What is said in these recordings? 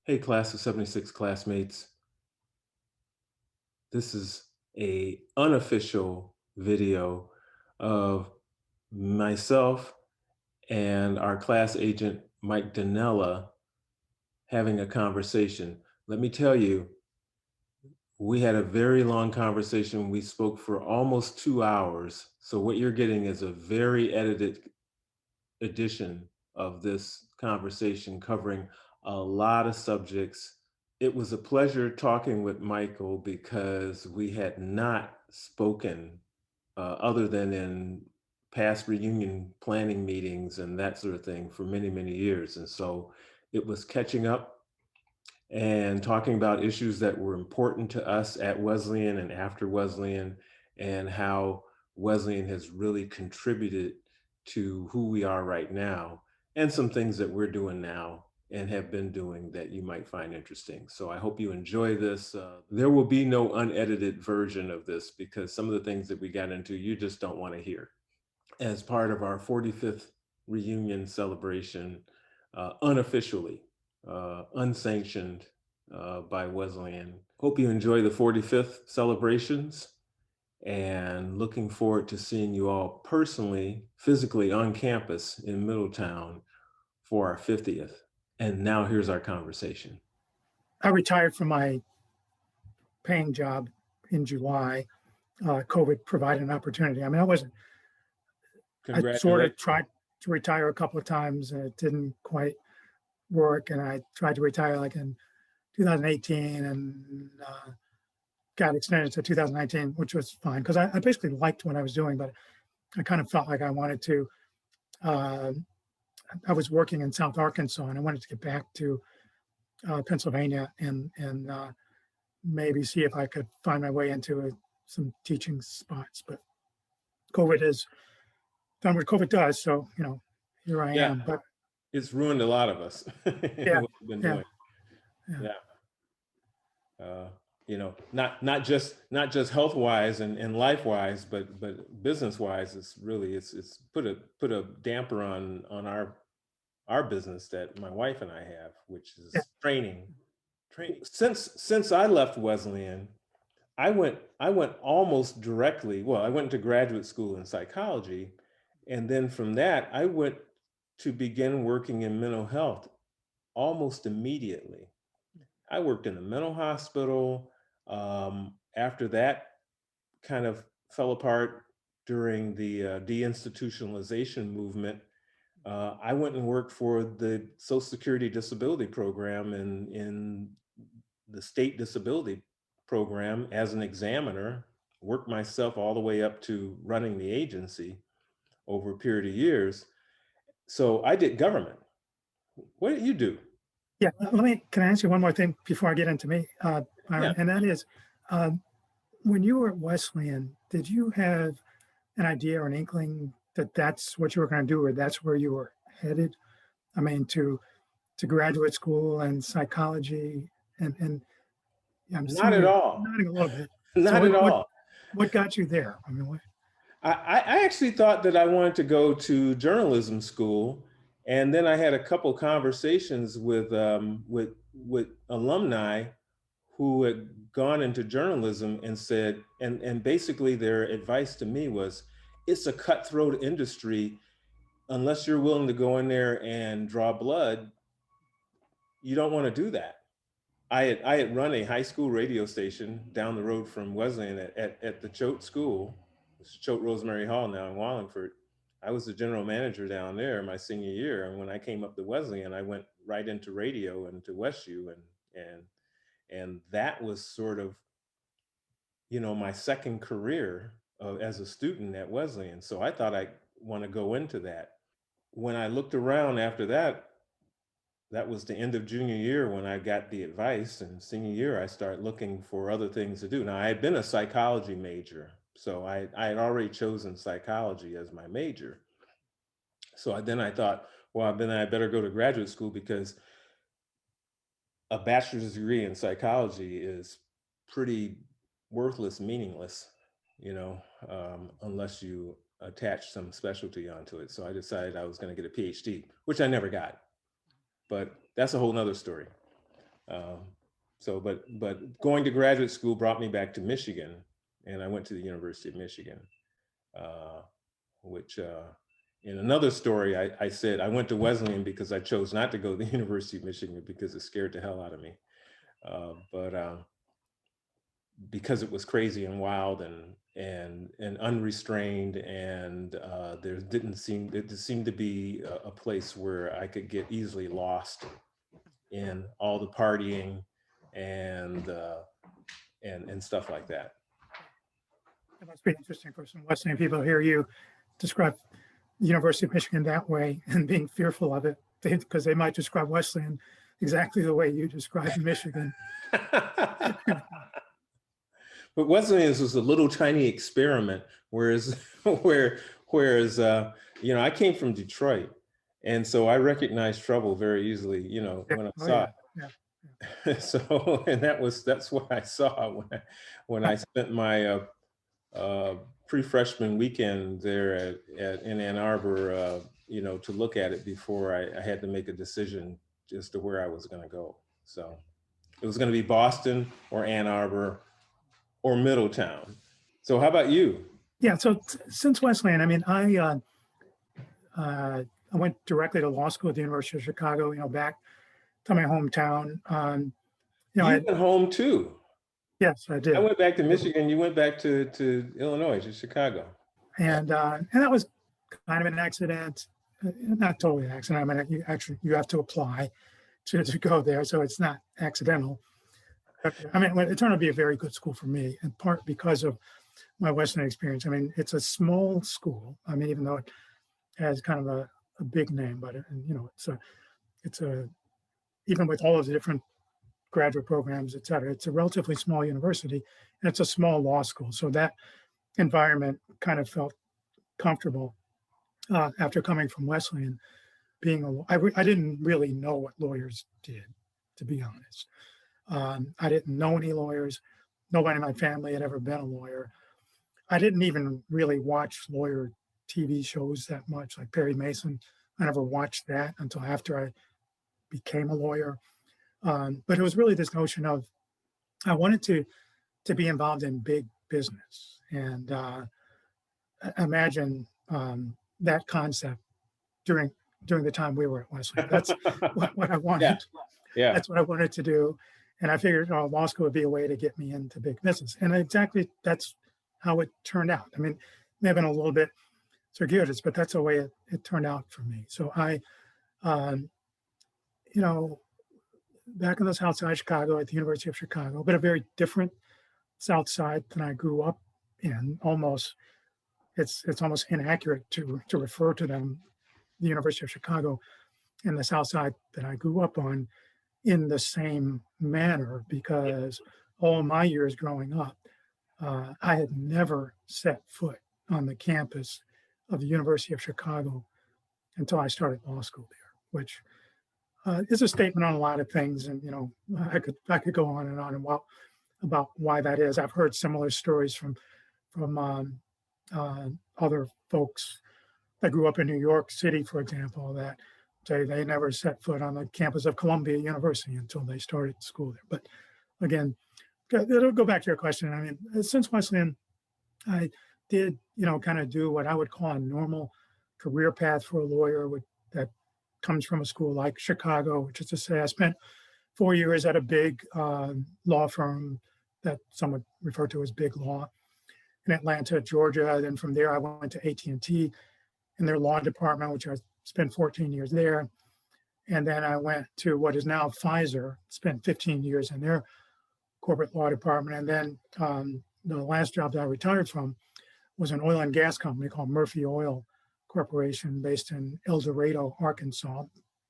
Hey, class of 76 classmates. This is a unofficial video of myself and our class agent, Mike Donnella, having a conversation. Let me tell you, we had a very long conversation. We spoke for almost 2 hours. So what you're getting is a very edited edition of this conversation covering a lot of subjects. It was a pleasure talking with Michael because we had not spoken other than in past reunion planning meetings and that sort of thing for many, many years. And so it was catching up and talking about issues that were important to us at Wesleyan and after Wesleyan, and how Wesleyan has really contributed to who we are right now, and some things that we're doing now and have been doing that you might find interesting. So I hope you enjoy this. There will be no unedited version of this because some of the things that we got into, you just don't want to hear. As part of our 45th reunion celebration, unofficially, unsanctioned by Wesleyan. Hope you enjoy the 45th celebrations and looking forward to seeing you all personally, physically on campus in Middletown for our 50th. And now here's our conversation. I retired from my paying job in July. COVID provided an opportunity. I mean, I sort of Congratulations. tried to retire a couple of times and it didn't quite work. And I tried to retire like in 2018 and got extended to 2019, which was fine because I basically liked what I was doing, but I kind of felt like I wanted to. Uh, I was working in South Arkansas and I wanted to get back to Pennsylvania and maybe see if I could find my way into some teaching spots. But COVID has done what COVID does. So, here I Yeah, am. But it's ruined a lot of us, yeah, what we've been yeah, doing. yeah, Yeah. uh, not just health wise and life wise, but business wise, it's put a damper on our business that my wife and I have, which yeah. is training. Since I left Wesleyan, I went almost directly. Well, I went to graduate school in psychology, and then from that, I went to begin working in mental health almost immediately. I worked in a mental hospital. After that kind of fell apart during the deinstitutionalization movement, I went and worked for the Social Security disability program in the state disability program as an examiner, worked myself all the way up to running the agency over a period of years. So I did government. What did you do? Yeah. Can I ask you one more thing before I get into me, Yeah. Byron? And that is, um, when you were at Wesleyan, did you have an idea or an inkling that that's what you were going to do or that's where you were headed? I mean, to graduate school and psychology and I'm Not seeing at you all. nodding a little bit. So Not at all. what got you there? I mean, what? I actually thought that I wanted to go to journalism school, and then I had a couple conversations with alumni who had gone into journalism and said, and basically their advice to me was, it's a cutthroat industry. Unless you're willing to go in there and draw blood, you don't want to do that. I had run a high school radio station down the road from Wesleyan at the Choate School. It's Choate Rosemary Hall now in Wallingford. I was the general manager down there my senior year, and when I came up to Wesleyan, I went right into radio and to WestU, and that was sort of my second career as a student at Wesleyan. So I thought I want to go into that. When I looked around after that, that was the end of junior year when I got the advice, and senior year I started looking for other things to do. Now I had been a psychology major, so I had already chosen psychology as my major. So then I thought, well, then I better go to graduate school because a bachelor's degree in psychology is pretty worthless, meaningless, unless you attach some specialty onto it. So I decided I was going to get a PhD, which I never got, but that's a whole nother story. Um, but going to graduate school brought me back to Michigan, and I went to the University of Michigan, uh, which in another story, I said I went to Wesleyan because I chose not to go to the University of Michigan because it scared the hell out of me. But because it was crazy and wild and unrestrained, and there seemed to be a place where I could get easily lost in all the partying and and stuff like that. It must be interesting for some Wesleyan people to hear you describe the University of Michigan that way and being fearful of it, because they might describe Wesleyan exactly the way you describe Michigan. But Wesleyan's was a little tiny experiment, whereas whereas I came from Detroit, and so I recognized trouble very easily, Yeah. when I Oh saw yeah. it. Yeah. So, and that's what I saw when I spent my uh, pre-freshman weekend there in Ann Arbor, to look at it before I had to make a decision as to where I was going to go. So it was going to be Boston or Ann Arbor or Middletown. So how about you? Yeah. So since Wesleyan, I mean, I went directly to law school at the University of Chicago. Back to my hometown. You went home too. Yes, I I did. went back to Michigan. You went back to Illinois, to Chicago. And that was kind of an accident, not totally an accident. I mean, you have to apply to go there, so it's not accidental. I mean, it turned out to be a very good school for me, in part because of my Western experience. I mean, it's a small school. I mean, even though it has kind of a big name, but it's a even with all of the different graduate programs, et cetera, it's a relatively small university, and it's a small law school. So that environment kind of felt comfortable after coming from Wesleyan. I didn't really know what lawyers did, to be honest. I didn't know any lawyers. Nobody in my family had ever been a lawyer. I didn't even really watch lawyer TV shows that much, like Perry Mason. I never watched that until after I became a lawyer. But it was really this notion of I wanted to be involved in big business, and imagine that concept during the time we were at Wesleyan. That's what I Yeah, wanted. yeah. That's what I wanted to do. And I figured law school would be a way to get me into big business. And exactly that's how it turned out. I mean, it may have been a little bit circuitous, but that's the way it turned out for me. So um, you know, back on the south side of Chicago at the University of Chicago, but a very different south side than I grew up in. It's almost inaccurate to refer to them, the University of Chicago and the south side that I grew up on, in the same manner, because all my years growing up, I had never set foot on the campus of the University of Chicago until I started law school there, which is a statement on a lot of things. And I could go on and about why that is. I've heard similar stories from other folks that grew up in New York City, for example, that say they never set foot on the campus of Columbia University until they started school there. But again, it'll go back to your question. I mean, since Wesleyan, I did, kind of do what I would call a normal career path for a lawyer that comes from a school like Chicago, which is to say I spent 4 years at a big law firm that some would refer to as Big Law in Atlanta, Georgia. Then from there, I went to AT&T in their law department, which I spent 14 years there. And then I went to what is now Pfizer, spent 15 years in their corporate law department. And then the last job that I retired from was an oil and gas company called Murphy Oil Corporation based in El Dorado, Arkansas.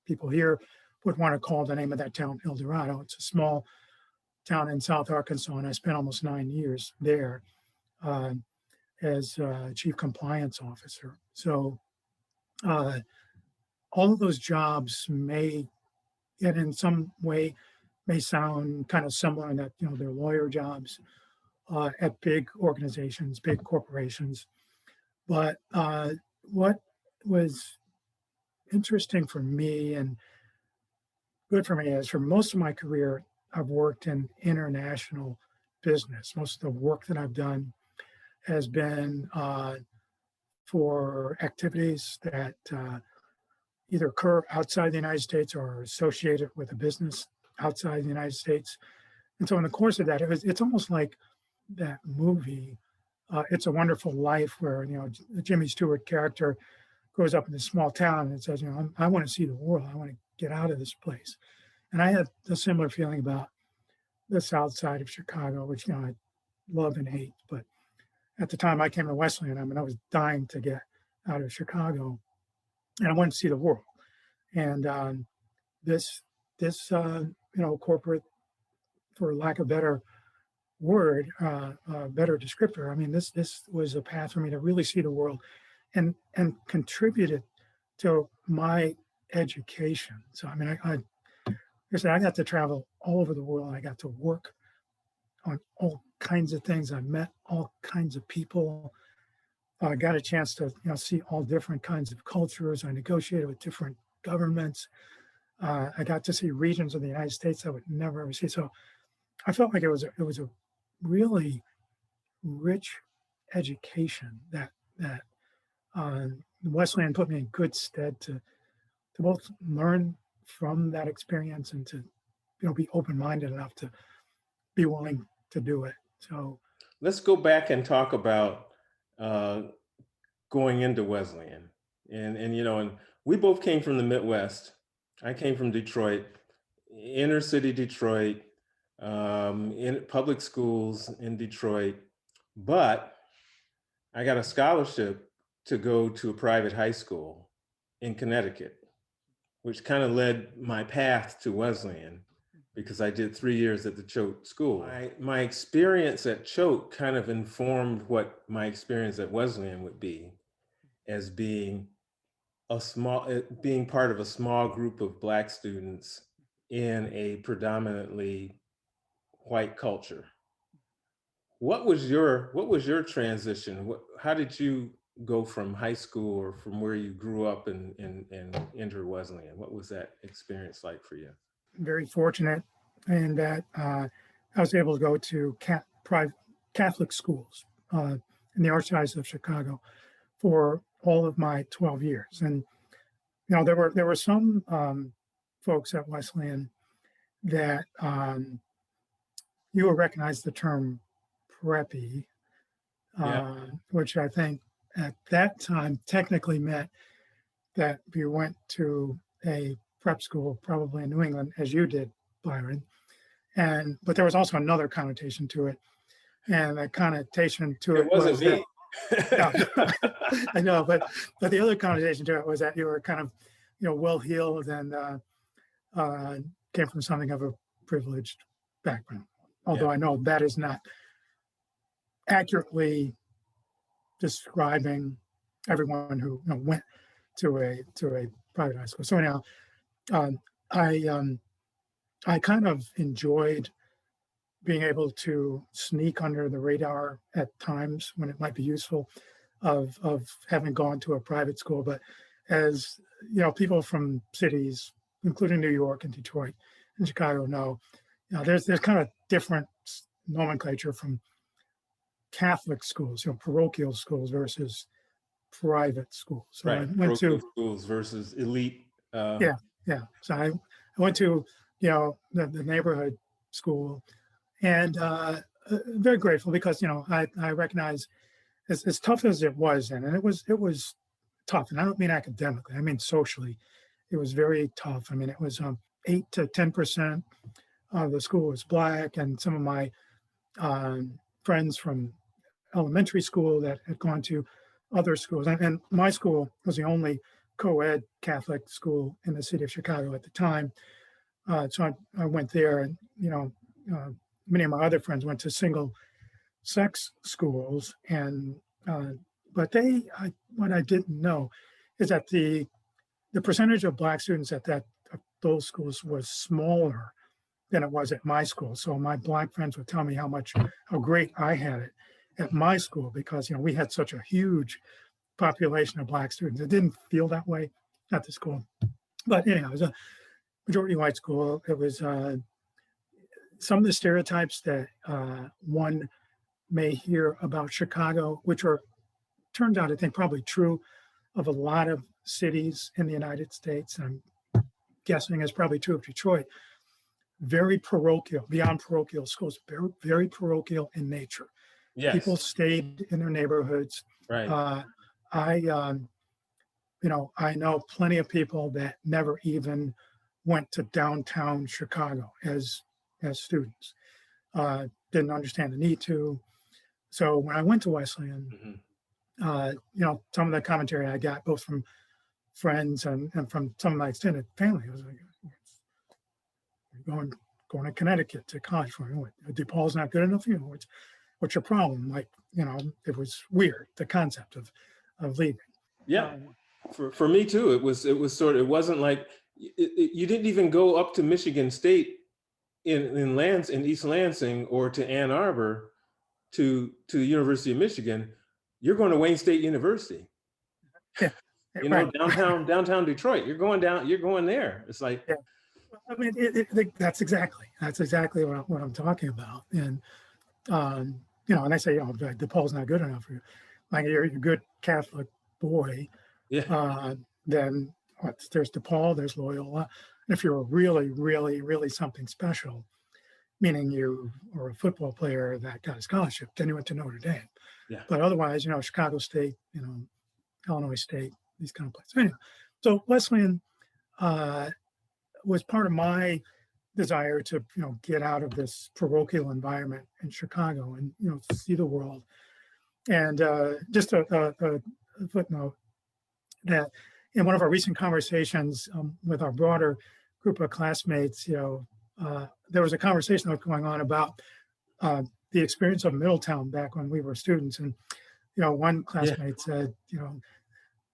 People here would want to call the name of that town El Dorado. It's a small town in South Arkansas, and I spent almost 9 years there uh, as chief compliance officer. So uh, all of those jobs may, yet in some way, may sound kind of similar in that they're lawyer jobs at big organizations, big corporations. But what was interesting for me, and good for me is for most of my career, I've worked in international business. Most of the work that I've done has been for activities that either occur outside the United States or are associated with a business outside the United States. And so in the course of that, it's almost like that movie, It's a Wonderful Life, where, the Jimmy Stewart character grows up in this small town and says, I want to see the world. I want to get out of this place. And I had a similar feeling about the South Side of Chicago, which, I love and hate. But at the time I came to Wesleyan, I was dying to get out of Chicago, and I wanted to see the world. And this, corporate, for lack of a better word, better descriptor, this was a path for me to really see the world and contributed to my education. So, I said, I got to travel all over the world. I got to work on all kinds of things. I met all kinds of people. I got a chance to, see all different kinds of cultures. I negotiated with different governments. I got to see regions of the United States I would never ever see. So I felt like it was a really rich education that Wesleyan put me in good stead to both learn from that experience and to be open-minded enough to be willing to do it. So let's go back and talk about going into Wesleyan, and we both came from the Midwest. I came from Detroit, inner city Detroit, in public schools in Detroit, but I got a scholarship to go to a private high school in Connecticut, which kind of led my path to Wesleyan, because I did 3 years at the Choate School. My experience at Choate kind of informed what my experience at Wesleyan would be, as being being part of a small group of Black students in a predominantly white culture. What was your transition? How did you go from high school, or from where you grew up, and enter Wesleyan? What was that experience like for you? very fortunate in that I was able to go to private Catholic schools in the Archdiocese of Chicago for all of my 12 years. And there were some folks at Wesleyan that you will recognize the term preppy, Yeah. which I think at that time technically meant that you went to a prep school, probably in New England, as you did, Byron. But there was also another connotation to it. And the connotation to It it wasn't was me. that, I know, but the other connotation to it was that you were kind of, well-heeled and came from something of a privileged background. Although Yeah. I know that is not accurately describing everyone who went to a private high school. So anyhow, um, I kind of enjoyed being able to sneak under the radar at times when it might be useful, of having gone to a private school. But as people from cities, including New York and Detroit and Chicago, know, there's kind of different nomenclature from Catholic schools, parochial schools versus private schools. So I Right. went to Parochial schools versus elite. yeah, yeah. So I went to the neighborhood school, and very grateful because I recognize, as tough as it was, and it was tough, and I don't mean academically, I mean socially, it was very tough. It was 8 to 10% of the school was Black, and some of my friends from elementary school that had gone to other schools, and my school was the only co-ed Catholic school in the city of Chicago at the time. So I went there, and many of my other friends went to single sex schools, and but what I didn't know is that the percentage of Black students at those schools was smaller than it was at my school. So my Black friends would tell me how great I had it at my school, because we had such a huge population of Black students. It didn't feel that way at the school, but anyhow, majority white school. It was some of the stereotypes that one may hear about Chicago, which are turned out, I think, probably true of a lot of cities in the United States. I'm guessing is probably true of Detroit. Very parochial, beyond parochial schools, very, very parochial in nature. People Yes. stayed in their neighborhoods. Right. Uh, I, I know plenty of people that never even went to downtown Chicago as students. Didn't understand the need to. So when I went to Wesleyan, Mhm. some of the commentary I got both from friends and from some of my extended family was like, "You're going to Connecticut to college for what? DePaul's not good enough. What's your problem?" Like, it was weird the concept of leaving. Yeah. Um, For me too, it was sort of, it wasn't like you didn't even go up to Michigan State in East Lansing or to Ann Arbor to the University of Michigan. You're going to Wayne State University, yeah, right. downtown Detroit. You're going there. It's like, Yeah. Well, I mean, that's exactly what I'm talking about. And and I say, DePaul's not good enough for you. Like you're a good Catholic boy, yeah, then there's DePaul, there's Loyola. And if you're really, really, really something special, meaning you were a football player that got a scholarship, then you went to Notre Dame. yeah, But otherwise, Chicago State, Illinois State, these kind of places. Anyway, so Wesleyan uh, was part of my desire to, get out of this parochial environment in Chicago and, see the world. And just a footnote that in one of our recent conversations with our broader group of classmates, there was a conversation that was going on about the experience of Middletown back when we were students. And, one yeah, classmate said,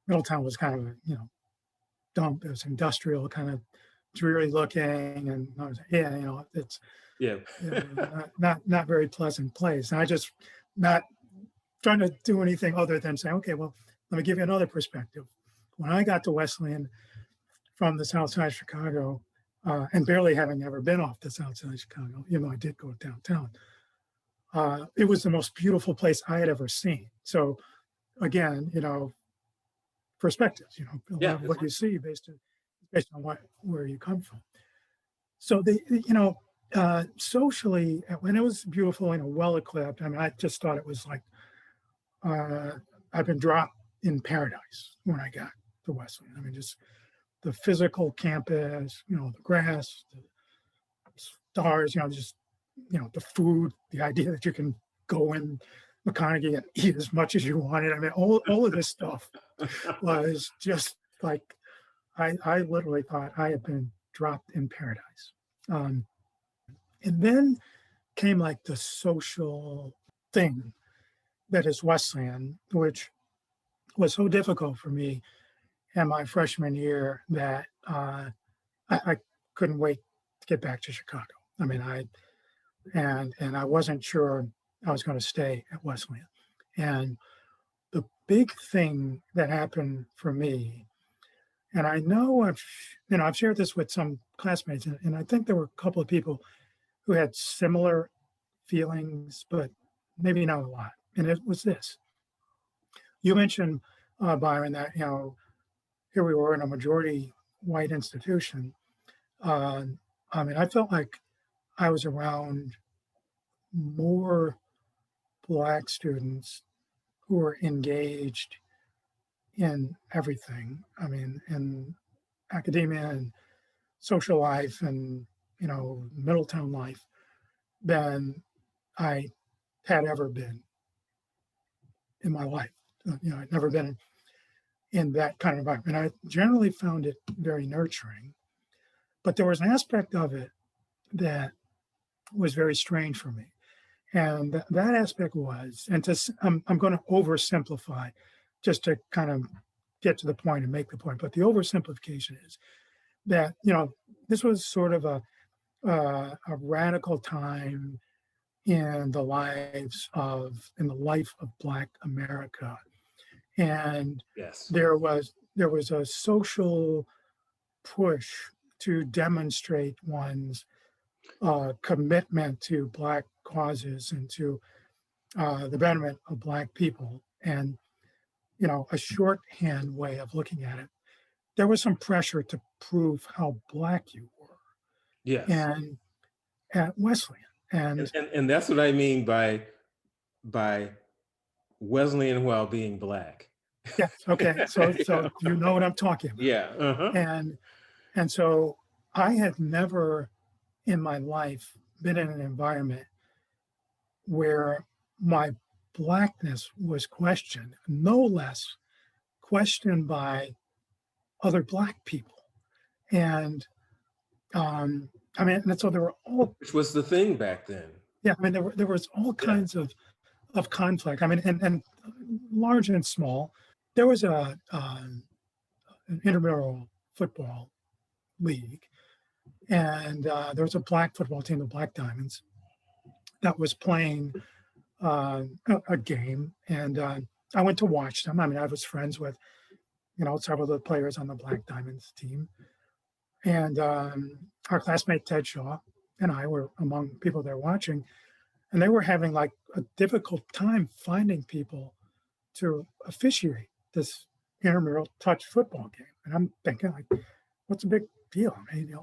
Middletown was kind of, dump. It was industrial, kind of dreary looking. And I was like, yeah, it's, yeah. not very pleasant place. And I just not trying to do anything other than say, okay, well, let me give you another perspective. When I got to Wesleyan from the South Side of Chicago, and barely having ever been off the South Side of Chicago, even though I did go downtown, it was the most beautiful place I had ever seen. So again, perspectives, a lot Yeah, of what you see based on where you come from. So socially, when it was beautiful, well equipped. I mean, I just thought it was like I've been dropped in paradise when I got to Wesleyan. I mean, just the physical campus, the grass, the stars, just the food, the idea that you can go in McConaughey and eat as much as you wanted. I mean, all of this stuff was just like I literally thought I had been dropped in paradise. Um, and then came like the social thing that is Wesleyan, which was so difficult for me in my freshman year that I couldn't wait to get back to Chicago. I mean, and I wasn't sure I was going to stay at Wesleyan. And the big thing that happened for me, and I know I've shared this with some classmates, and I think there were a couple of people who had similar feelings, but maybe not a lot. And it was this: you mentioned, Byron, that here we were in a majority white institution. Uh, I mean, I felt like I was around more Black students who were engaged in everything. I mean, in academia and social life and, Middletown life than I had ever been in my life. I'd never been in that kind of environment. I generally found it very nurturing, but there was an aspect of it that was very strange for me. And that aspect was, and I'm going to oversimplify just to kind of get to the point and make the point. But the oversimplification is that, this was sort of a radical time in the life of Black America. And yes, there was a social push to demonstrate one's commitment to Black causes and to the betterment of Black people. And, a shorthand way of looking at it, there was some pressure to prove how Black you were. Yes. And at Wesleyan. And, And and, and that's what I mean by Wesleyan while being Black. yes, okay. So you know what I'm talking about. Yeah. Uh-huh. And and so I had never in my life been in an environment where my Blackness was questioned, no less questioned by other Black people. And I mean, and so there were all, Which was the thing back then. yeah, I mean, there was all Yeah. kinds of conflict. I mean, and large and small. There was an intramural football league, and there was a Black football team, the Black Diamonds, that was playing a game, and I went to watch them. I mean, I was friends with several of the players on the Black Diamonds team, and our classmate Ted Shaw and I were among people there watching, and they were having like a difficult time finding people to officiate this intramural touch football game. And I'm thinking, like, what's the big deal? I mean,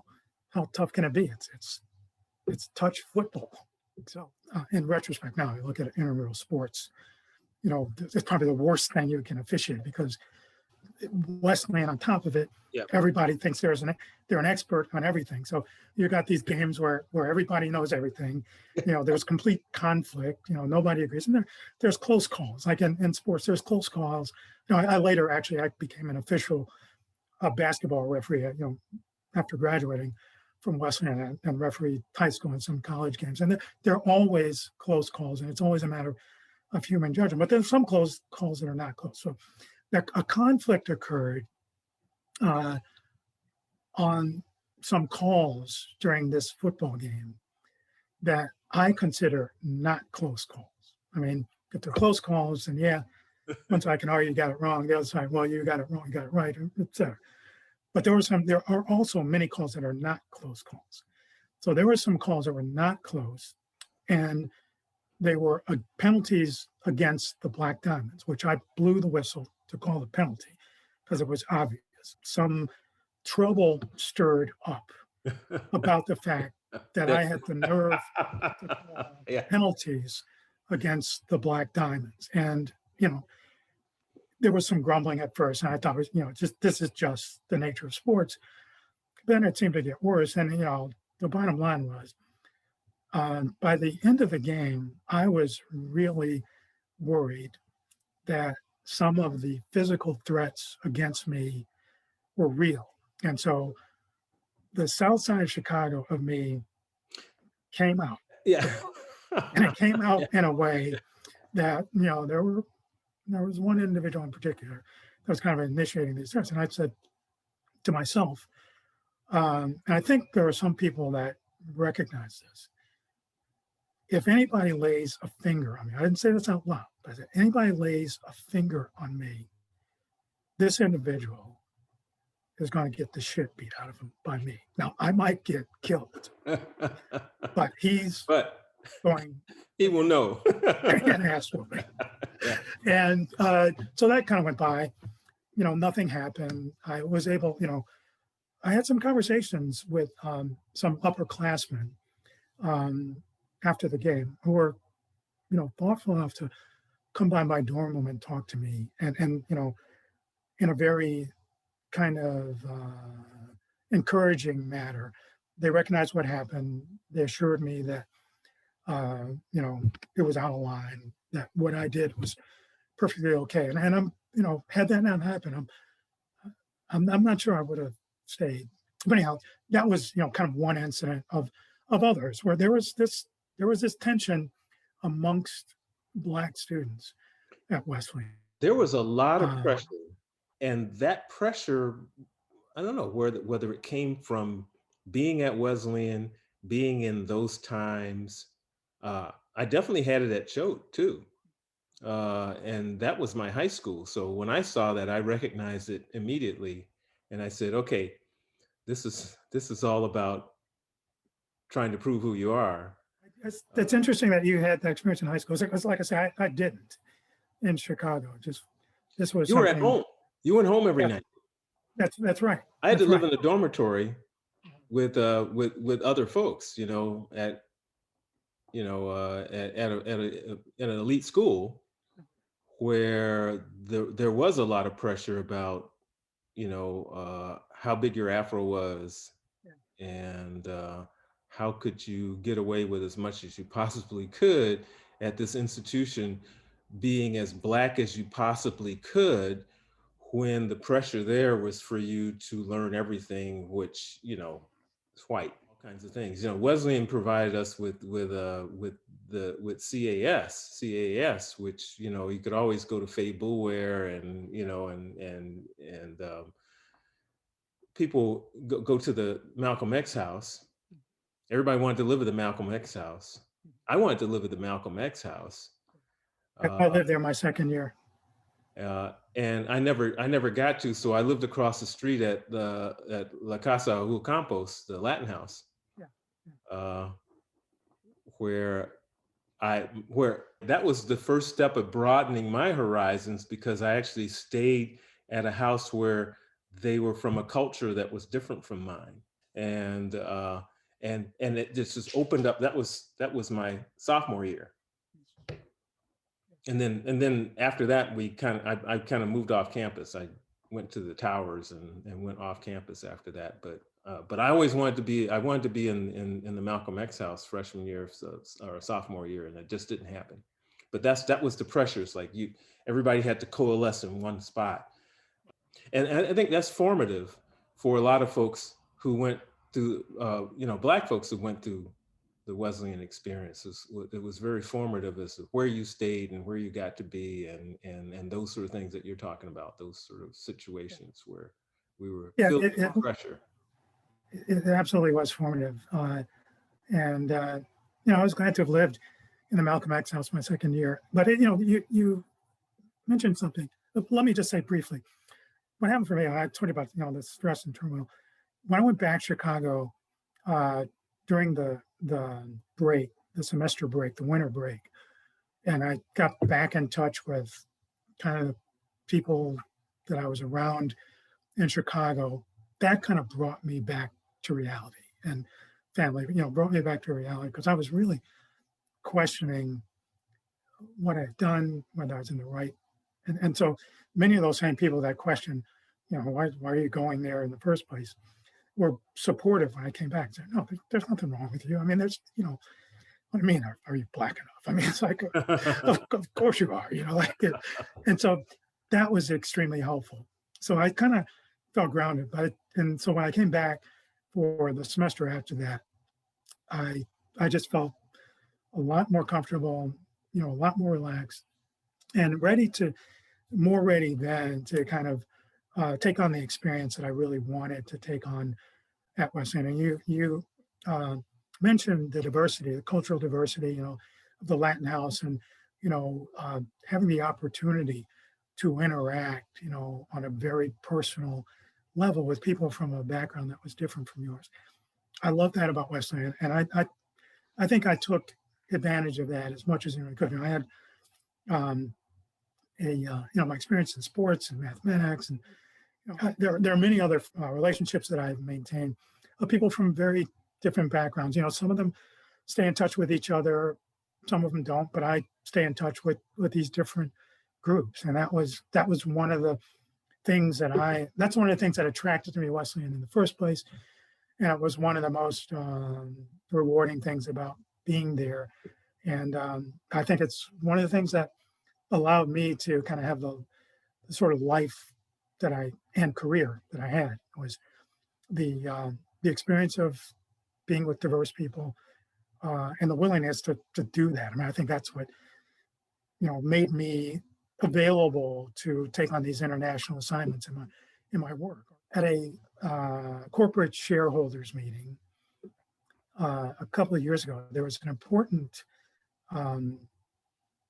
how tough can it be? It's touch football. So, in retrospect, now you look at intramural sports, it's probably the worst thing you can officiate because Wesleyan on top of it, Yeah. everybody thinks they're an expert on everything. So you got these games where everybody knows everything. There's complete conflict. Nobody agrees, and there's close calls. Like in sports, there's close calls. I later I became an official basketball referee. After graduating from Wesleyan and referee high school and some college games, and they're always close calls, and it's always a matter of human judgment. But there's some close calls that are not close. So a conflict occurred on some calls during this football game that I consider not close calls. I mean, if they're close calls, then yeah, once I can argue you got it wrong, the other side, well, you got it wrong, you got it right, etc. But there are also many calls that are not close calls. So there were some calls that were not close, and they were penalties against the Black Diamonds, which I blew the whistle to call the penalty because it was obvious. Some trouble stirred up about the fact that I had the nerve to call Yeah. penalties against the Black Diamonds. And, there was some grumbling at first, and I thought, this is just the nature of sports. Then it seemed to get worse. And, the bottom line was, by the end of the game, I was really worried that some of the physical threats against me were real. And so the South Side of Chicago of me came out. Yeah. And it came out Yeah. in a way that, there was one individual in particular that was kind of initiating these threats. And I said to myself, and I think there are some people that recognize this. If anybody lays a finger on me, I didn't say this out loud, but if anybody lays a finger on me, this individual is going to get the shit beat out of him by me. Now, I might get killed, but he's going he will know. and ask for me. Yeah. And so that kind of went by. Nothing happened. I was able, I had some conversations with some upperclassmen after the game who were, thoughtful enough to come by my dorm room and talk to me, and in a very kind of encouraging manner. They recognized what happened. They assured me that it was out of line, that what I did was perfectly okay. And I'm, had that not happened, I'm not sure I would have stayed. But anyhow, that was, kind of one incident of others where there was this tension amongst Black students at Wesleyan. There was a lot of pressure, and that pressure, I don't know whether it came from being at Wesleyan, being in those times. I definitely had it at Choate too. And that was my high school. So when I saw that, I recognized it immediately. And I said, okay, this is all about trying to prove who you are. That's interesting that you had that experience in high school. Because like I said, I didn't in Chicago. Just this was You were at something. home. You went home every Yeah, night. that's right. I had to That's live right. in a dormitory with other folks, at at an elite school where there was a lot of pressure about how big your afro was, Yeah, and how could you get away with as much as you possibly could at this institution, being as black as you possibly could, when the pressure there was for you to learn everything, which is white, all kinds of things. Wesleyan provided us with CAS, which you could always go to Faye Boulware, and people go to the Malcolm X house. Everybody wanted to live at the Malcolm X house. I wanted to live at the Malcolm X house. I lived there my second year. And I never got to, so I lived across the street at La Casa Hugo Campos, the Latin house, Yeah, uh, where where that was the first step of broadening my horizons, because I actually stayed at a house where they were from a culture that was different from mine, and it just opened up. That was my sophomore year. And then after that, I kind of moved off campus. I went to the towers and went off campus after that. But I always wanted to be in the Malcolm X house freshman year, or sophomore year, and it just didn't happen. But that was the pressures. Like, everybody had to coalesce in one spot, and I think that's formative for a lot of folks who went through, Black folks who went through the Wesleyan experience. It was very formative as to where you stayed and where you got to be, and those sort of things that you're talking about, those sort of situations where we were yeah. filled with pressure. It absolutely was formative. And I was glad to have lived in the Malcolm X house my second year. But you mentioned something. Let me just say briefly what happened for me. I told you about the stress and turmoil. When I went back to Chicago during the break, the semester break, the winter break, and I got back in touch with kind of people that I was around in Chicago, that kind of brought me back to reality, and family, brought me back to reality, because I was really questioning what I'd done, whether I was in the right. And so many of those same people that question, why are you going there in the first place, were supportive when I came back. Said, no, there's nothing wrong with you. I mean, what do you mean? Are you black enough? I mean, it's like, of course you are, like it. And so that was extremely helpful. So I kind of felt grounded. And so when I came back for the semester after that, I just felt a lot more comfortable, a lot more relaxed, and more ready then to kind of take on the experience that I really wanted to take on at Wesleyan. And you mentioned the diversity, the cultural diversity, of the Latin house, and having the opportunity to interact, on a very personal level with people from a background that was different from yours. I love that about Wesleyan, and I think I took advantage of that as much as I could. And I had my experience in sports and mathematics, and there are many other relationships that I've maintained of people from very different backgrounds. Some of them stay in touch with each other, some of them don't, but I stay in touch with these different groups, and that was one of the things that's one of the things that attracted me to Wesleyan in the first place, and it was one of the most rewarding things about being there. And I think it's one of the things that allowed me to kind of have the sort of life and career that I had, was the experience of being with diverse people, and the willingness to do that. I mean, I think that's what made me available to take on these international assignments in my work. At a corporate shareholders meeting a couple of years ago, there was an important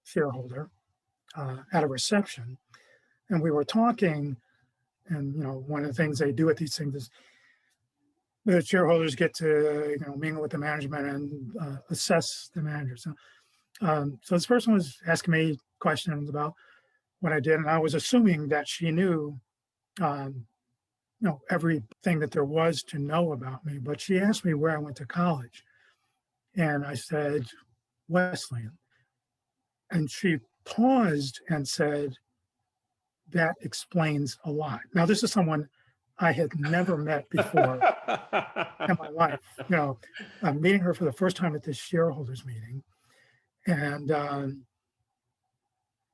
shareholder at a reception, and we were talking. And one of the things they do at these things is the shareholders get to, mingle with the management and assess the manager. So this person was asking me questions about what I did, and I was assuming that she knew, um, everything that there was to know about me. But she asked me where I went to college, and I said Wesleyan, and she paused and said, "That explains a lot." Now, this is someone I had never met before in my life. I'm meeting her for the first time at this shareholders meeting, and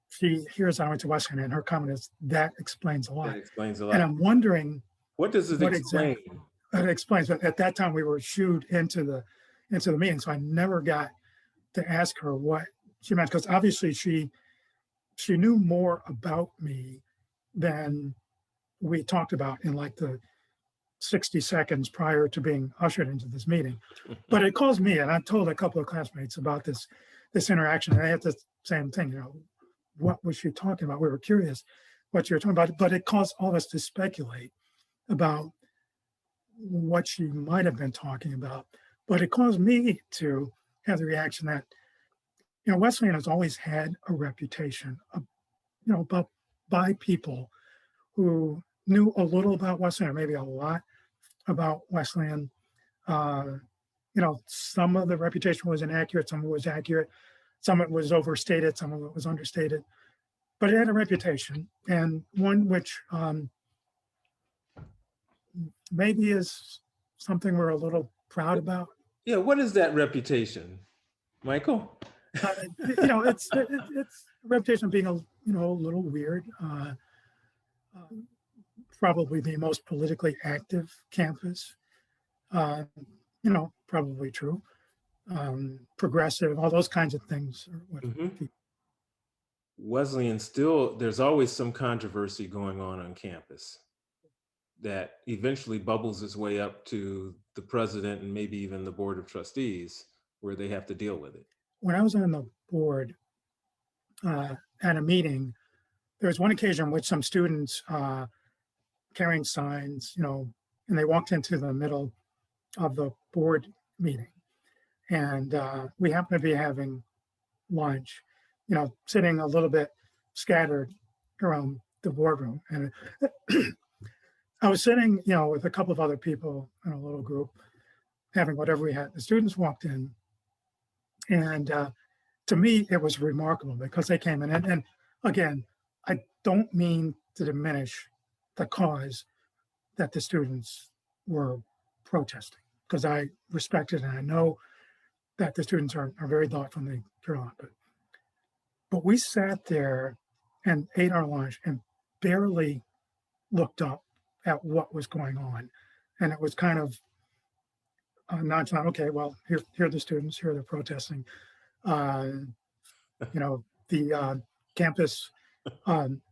she hears I went to Wesleyan, and her comment is, "That explains a That lot." explains a And lot. I'm wondering What does it what explain? exactly that explains. But at that time, we were shooed into the meeting, so I never got to ask her what she meant, because obviously she knew more about me than we talked about in like the 60 seconds prior to being ushered into this meeting. But it caused me, and I told a couple of classmates about this interaction, and I had the same thing. What was she talking about? We were curious what you were talking about, but it caused all of us to speculate about what she might have been talking about. But it caused me to have the reaction that, Wesleyan has always had a reputation of, about by people who knew a little about Wesleyan, or maybe a lot about Wesleyan. Uh, some of the reputation was inaccurate, some of it was accurate, some of it was overstated, some of it was understated, but it had a reputation, and one which maybe is something we're a little proud about. Yeah, what is that reputation, Michael? Uh, it's a reputation of being a little weird. Uh, Probably the most politically active campus. Uh, probably true. Progressive, all those kinds of things are what Mhm. people. Wesleyan still, there's always some controversy going on campus that eventually bubbles its way up to the president and maybe even the board of trustees where they have to deal with it. When I was on the board at a meeting, there was one occasion in which some students carrying signs, and they walked into the middle of the board meeting, and we happened to be having lunch, sitting a little bit scattered around the boardroom. And I was sitting, with a couple of other people in a little group having whatever we had. The students walked in, and to me, it was remarkable because they came in. And again, I don't mean to diminish the cause that the students were protesting, because I respect it and I know that the students are very thoughtful and they care a lot. But we sat there and ate our lunch and barely looked up at what was going on. And it was kind of nonchalant. Okay, well, here are the students. Here they're protesting. Uh, the campus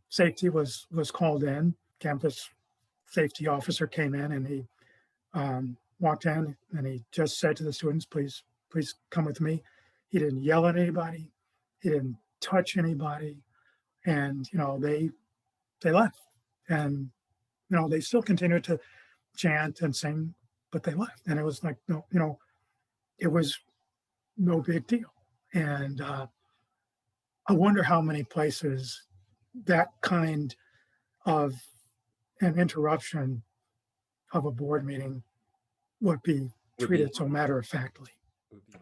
safety was called in. Campus safety officer came in, and he walked in, and he just said to the students, please come with me. He didn't yell at anybody. He didn't touch anybody. And, they left. And, they still continued to chant and sing, but they left. And it was like, no, it was no big deal. And I wonder how many places that kind of an interruption of a board meeting would be Would be treated so matter of factly.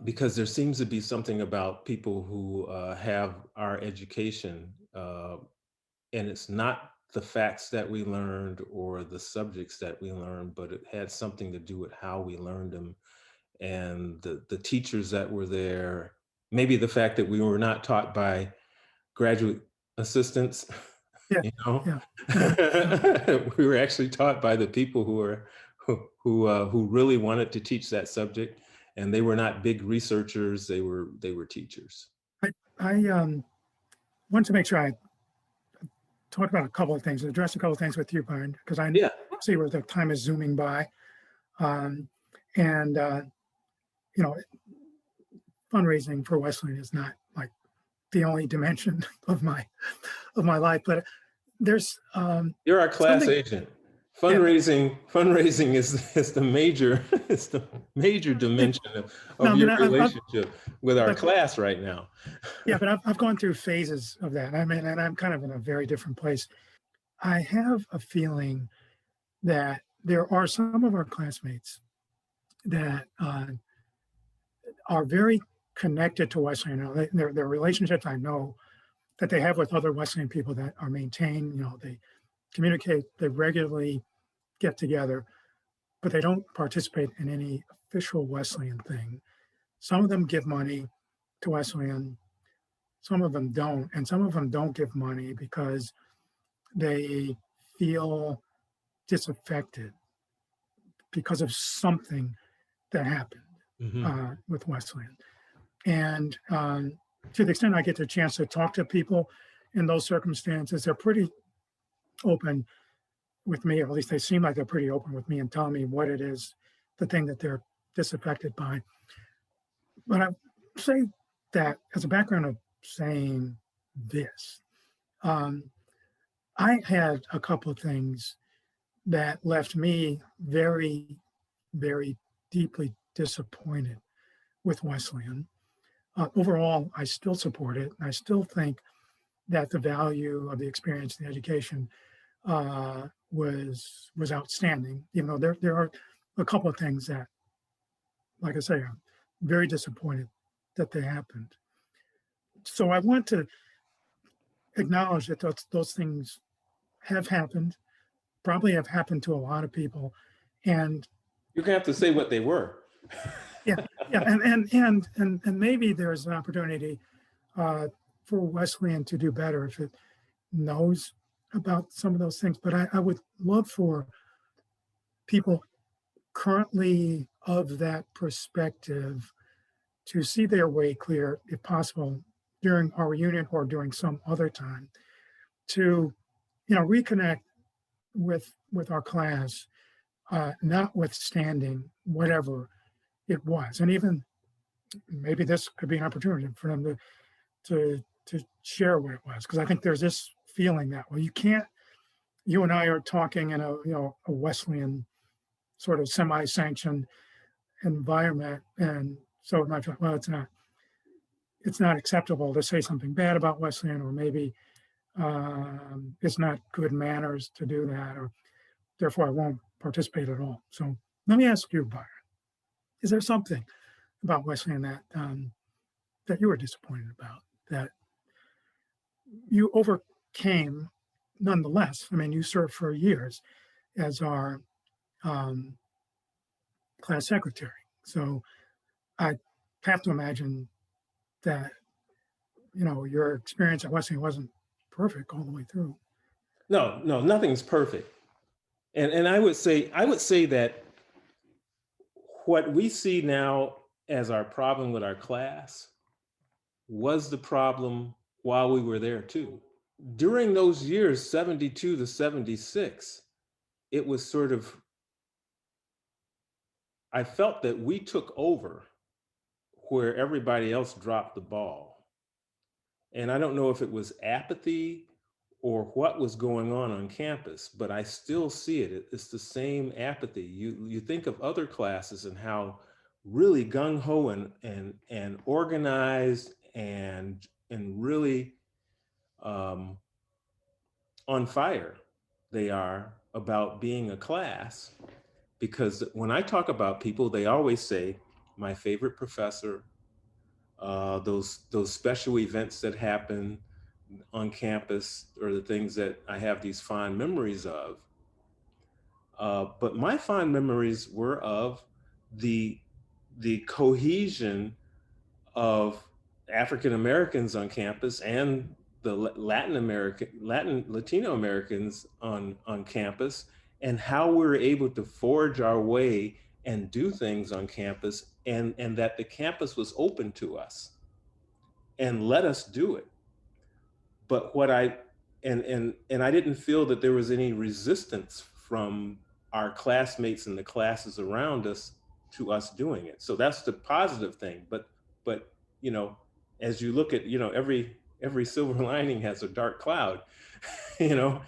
because there seems to be something about people who have our education, and it's not the facts that we learned or the subjects that we learned, but it had something to do with how we learned them and the teachers that were there. Maybe the fact that we were not taught by graduate assistants, Yeah, you know, yeah. Uh-huh. we were actually taught by the people who really wanted to teach that subject, and they were not big researchers. They were teachers. I want to make sure I talk about a couple of things, address a couple of things with you, Byron, because I Yeah, see where the time is zooming by. Um, and you know, fundraising for Wesleyan is not like the only dimension of my life, but there's you're our class something. agent. And fundraising is the major is the major it, dimension no, of I mean, your relationship with our but class right now. yeah, but I've gone through phases of that. I mean, and I'm kind of in a very different place. I have a feeling that there are some of our classmates that are very connected to Wesleyan. You know, their relationships I know that they have with other Wesleyan people that are maintained. You know, they communicate, they regularly get together, but they don't participate in any official Wesleyan thing. Some of them give money to Wesleyan, some of them don't, and some of them don't give money because they feel disaffected because of something that happened Hmm. with Wesleyan. And to the extent I get the chance to talk to people in those circumstances, they're pretty open with me, or at least they seem like they're pretty open with me and telling me what it is, the thing that they're disaffected by. But I say that as a background of saying this, um, I had a couple of things that left me very, very deeply disappointed with Wesleyan. Overall, I still support it. I still think that the value of the experience, the education, was outstanding. Even though there are a couple of things that, like I say, I'm very disappointed that they happened. So I want to acknowledge that those things have happened, probably have happened to a lot of people, and You're gonna have to say what they were. yeah, yeah, and maybe there's an opportunity uh, for Wesleyan to do better if it knows about some of those things. But I would love for people currently of that perspective to see their way clear, if possible, during our reunion or during some other time, to reconnect with our class, notwithstanding whatever it was, and even maybe this could be an opportunity for them to share what it was, because I think there's this feeling that, well, you can't. You and I are talking in a Wesleyan sort of semi-sanctioned environment, and so it might feel, well, it's not acceptable to say something bad about Wesleyan, or maybe it's not good manners to do that, or therefore I won't participate at all. So let me ask you, Byron, is there something about Wesleyan that you were disappointed about, that you overcame nonetheless? I mean, you served for years as our um, class secretary. So I have to imagine that, your experience at Wesleyan wasn't perfect all the way through. No, no, nothing's perfect. And I would say that what we see now as our problem with our class was the problem while we were there too. During those years, 72 to 76, it was sort of, I felt that we took over where everybody else dropped the ball. And I don't know if it was apathy or what was going on campus, but I still see it. It's the same apathy. You think of other classes and how really gung ho and organized and really um, on fire they are about being a class. Because when I talk about people, they always say my favorite professor, those special events that happen on campus are the things that I have these fond memories of. But my fond memories were of the the cohesion of African Americans on campus and the Latino Americans on campus, and how we were able to forge our way and do things on campus, and that the campus was open to us and let us do it. But what I and I didn't feel that there was any resistance from our classmates and the classes around us to us doing it. So that's the positive thing. But you know, as you look at, every silver lining has a dark cloud, you know,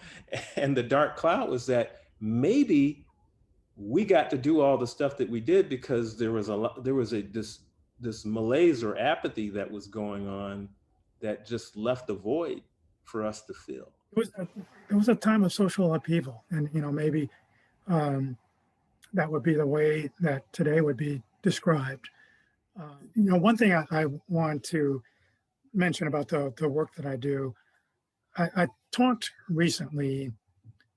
and the dark cloud was that maybe we got to do all the stuff that we did because there was this malaise or apathy that was going on that just left a void for us to fill. It was a time of social upheaval, and maybe um, that would be the way that today would be described. One thing I want to mention about the work that I do, I talked recently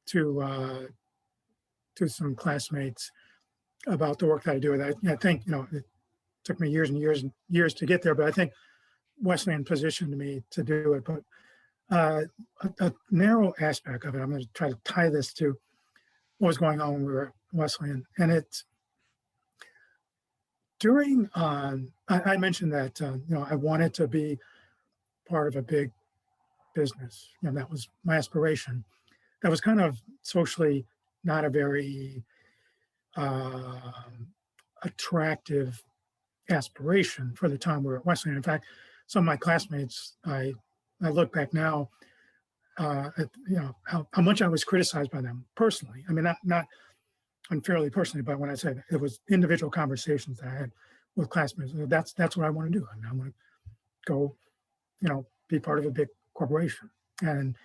to some classmates about the work that I do. And I think it took me years and years and years to get there, but I think Wesleyan positioned me to do it. But a narrow aspect of it, I'm going to try to tie this to what was going on when we were at Wesleyan, and it's during. I mentioned that I wanted to be part of a big business. That was my aspiration. That was kind of socially not a very attractive aspiration for the time we were at Wesleyan. In fact, some of my classmates, I look back now at how much I was criticized by them personally. I mean, not unfairly personally, but when I say that, it was individual conversations that I had with classmates. That's what I want to do. I mean, I want to go, be part of a big corporation. And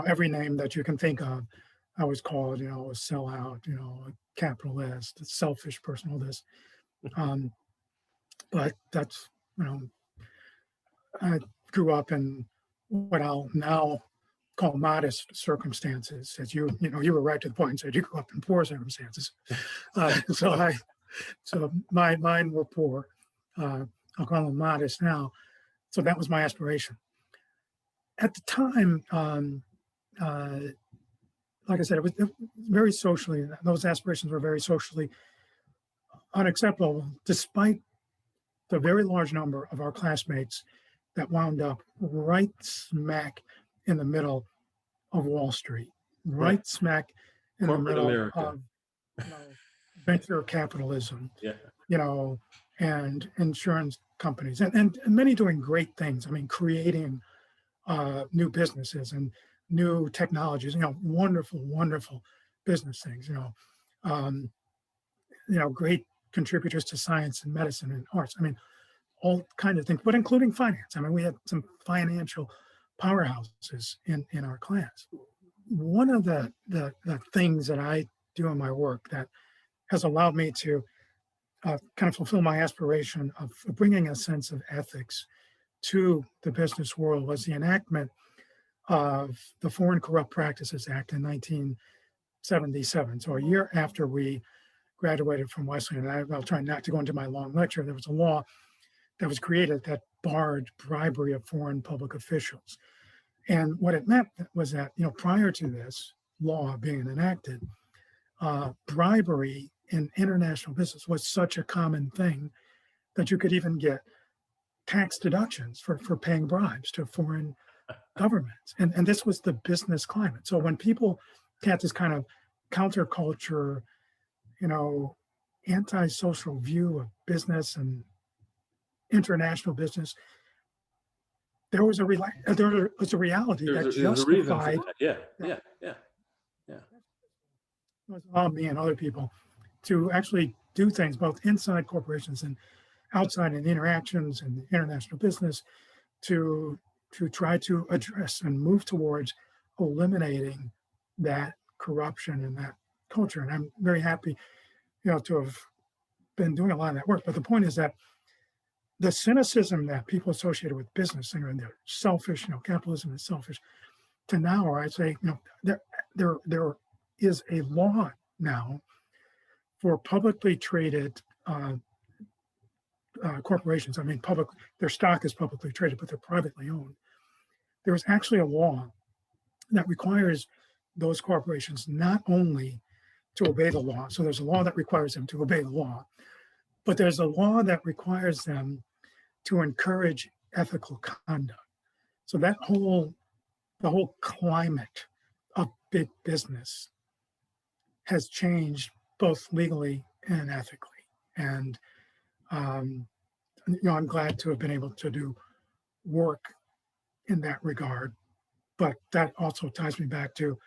every name that you can think of, I was called, a sellout, a capitalist, a selfish person, all this. But that's, I grew up in what I'll now call modest circumstances. As you were right to the point and said you grew up in poor circumstances. So mine were poor. I'll call them modest now. So that was my aspiration. At the time, like I said, it was very socially, those aspirations were very socially unacceptable, despite the very large number of our classmates that wound up right smack in the middle of Wall Street, right smack in the Corporate middle America. of venture capitalism, Yeah. And insurance companies, and many doing great things. I mean, creating new businesses and new technologies, wonderful, wonderful business things, great contributors to science and medicine and arts. I mean, all kinds of things, but including finance. I mean, we had some financial powerhouses in our class. One of the things that I do in my work that has allowed me to kind of fulfill my aspiration of bringing a sense of ethics to the business world was the enactment of the Foreign Corrupt Practices Act in 1977. So a year after we graduated from Wesleyan, and I'll try not to go into my long lecture, there was a law that was created that barred bribery of foreign public officials. And what it meant was that, prior to this law being enacted, bribery in international business was such a common thing that you could even get tax deductions for paying bribes to foreign governments. And this was the business climate. So when people had this kind of counterculture, antisocial view of business and international business, there was a reality that There's a reason for justified that. Yeah. me and other people to actually do things both inside corporations and outside in interactions and international business to try to address and move towards eliminating that corruption and that culture. And I'm very happy, to have been doing a lot of that work. But the point is that the cynicism that people associated with business and they're selfish, capitalism is selfish, to now, or I'd say, there is a law now for publicly traded corporations. I mean, their stock is publicly traded, but they're privately owned. There is actually a law that requires those corporations not only to obey the law, so there's a law that requires them to obey the law, but there's a law that requires them to encourage ethical conduct. So the whole climate of big business has changed both legally and ethically. And I'm glad to have been able to do work in that regard. But that also ties me back to,